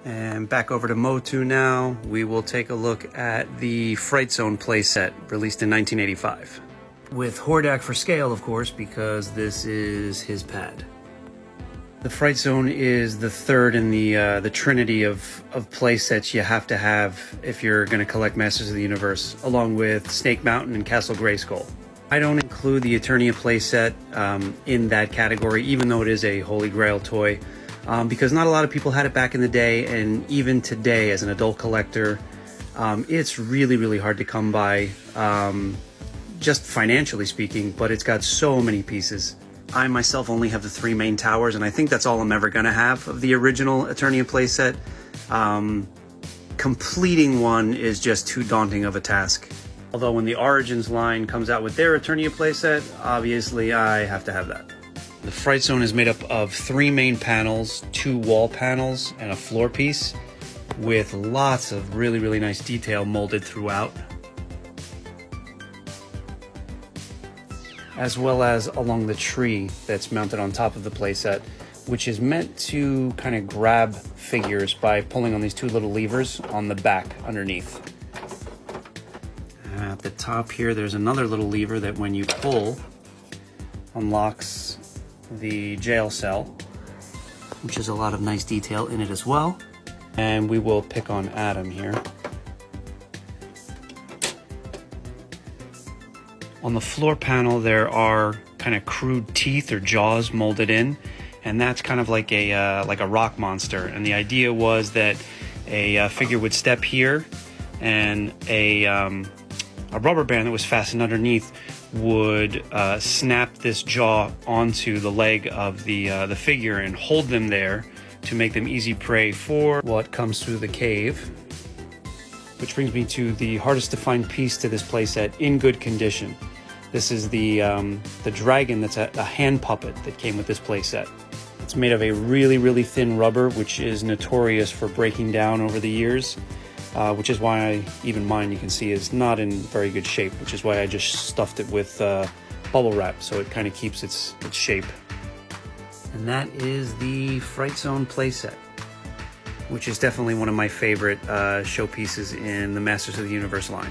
And back over to MOTU now. We will take a look at the Fright Zone playset, released in 1985. With Hordak for scale, of course, because this is his pad. The Fright Zone is the third in the trinity of playsets you have to have if you're going to collect Masters of the Universe, along with Snake Mountain and Castle Grayskull. I don't include the Eternia playset in that category, even though it is a Holy Grail toy. Because not a lot of people had it back in the day, and even today as an adult collector, it's really hard to come by, just financially speaking, but it's got so many pieces. I myself only have the 3 main towers, and I think that's all I'm ever going to have of the original Eternia playset. Completing one is just too daunting of a task. Although when the Origins line comes out with their Eternia playset, obviously I have to have that. The Fright Zone is made up of 3 main panels, 2 wall panels, and a floor piece, with lots of really nice detail molded throughout, as well as along the tree that's mounted on top of the playset, which is meant to kind of grab figures by pulling on these 2 little levers on the back underneath. At the top here, there's another little lever that when you pull, unlocks the jail cell, which is a lot of nice detail in it as well. And we will pick on Adam here. On the floor panel, there are kind of crude teeth or jaws molded in, and that's kind of like a rock monster. And the idea was that a figure would step here, and a rubber band that was fastened underneath would snap this jaw onto the leg of the figure and hold them there to make them easy prey for what comes through the cave. Which brings me to the hardest to find piece to this playset in good condition. This is the dragon that's a hand puppet that came with this playset. It's made of a really thin rubber, which is notorious for breaking down over the years. Which is why even mine, you can see, is not in very good shape, which is why I just stuffed it with bubble wrap so it kind of keeps its shape. And that is the Fright Zone playset, which is definitely one of my favorite showpieces in the Masters of the Universe line.